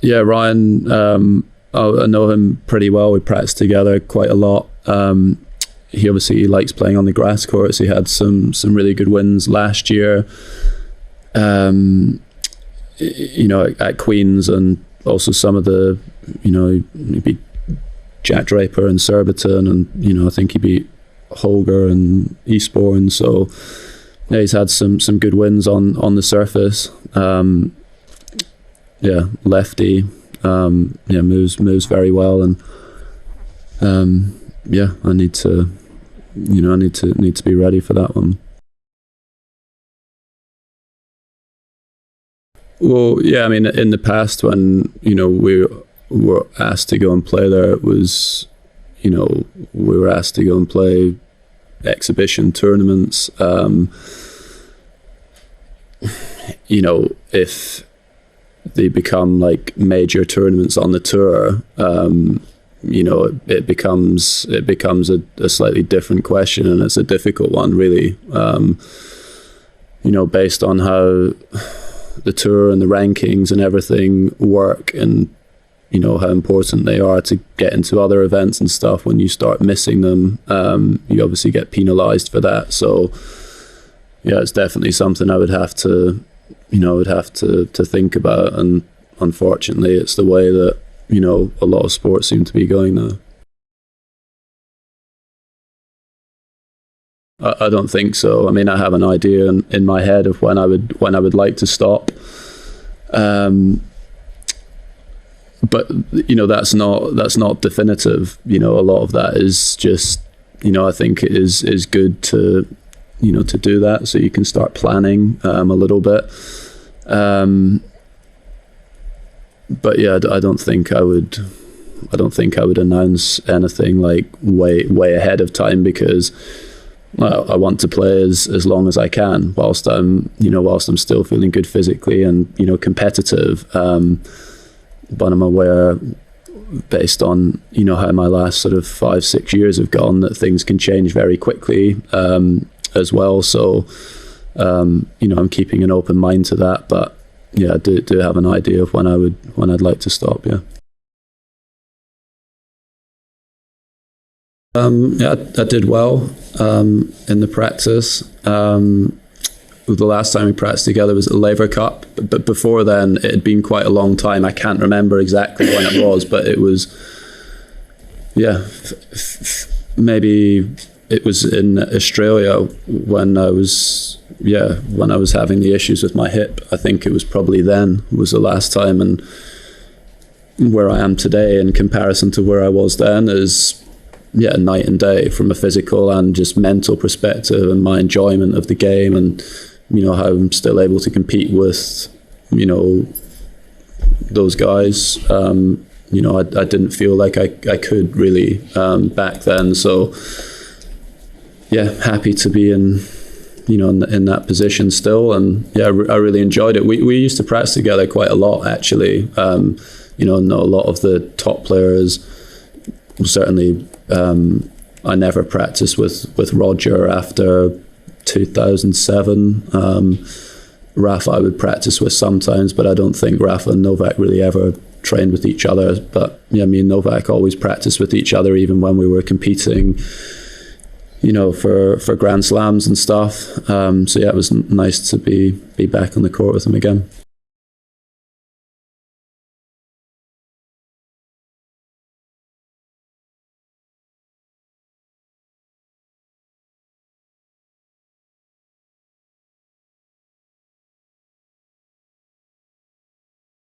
Yeah, Ryan, I know him pretty well. We practice together quite a lot. He obviously likes playing on the grass courts. He had some really good wins last year, at Queen's, and also some of the, he beat Jack Draper and Surbiton, and I think he beat Holger and Eastbourne. So yeah, he's had some good wins on the surface. Lefty. Moves very well, and I need to be ready for that one. Well, yeah, I mean, in the past when we were asked to go and play there, it was we were asked to go and play exhibition tournaments. If they become like major tournaments on the tour, it becomes a slightly different question, and it's a difficult one, really. Based on how the tour and the rankings and everything work, and how important they are to get into other events and stuff. When you start missing them, you obviously get penalised for that. So yeah, it's definitely something I would have to think about, and unfortunately it's the way that a lot of sports seem to be going now. I don't think so. I mean, I have an idea in my head of when I would like to stop, but that's not definitive. A lot of that is just I think it is good to to do that, so you can start planning a little bit. But yeah, I don't think I would announce anything like way ahead of time, because I want to play as long as I can whilst I'm still feeling good physically and competitive. But I'm aware, based on how my last sort of 5-6 years have gone, that things can change very quickly as well. So I'm keeping an open mind to that. But yeah, I do have an idea of when I'd like to stop. Yeah. I did well in the practice. The last time we practiced together was at the Laver Cup, but before then it had been quite a long time. I can't remember exactly when it was, but it was, maybe it was in Australia when I was having the issues with my hip. I think it was probably then was the last time, and where I am today in comparison to where I was then is night and day from a physical and just mental perspective, and my enjoyment of the game, and how I'm still able to compete with those guys. I didn't feel like I could really back then. So yeah, happy to be in that position still, and I really enjoyed it. We used to practice together quite a lot, actually. Know a lot of the top players. Certainly, I never practiced with Roger after 2007. Rafa I would practice with sometimes, but I don't think Rafa and Novak really ever trained with each other. But yeah, me and Novak always practiced with each other, even when we were competing, for Grand Slams and stuff. So yeah, it was nice to be back on the court with him again.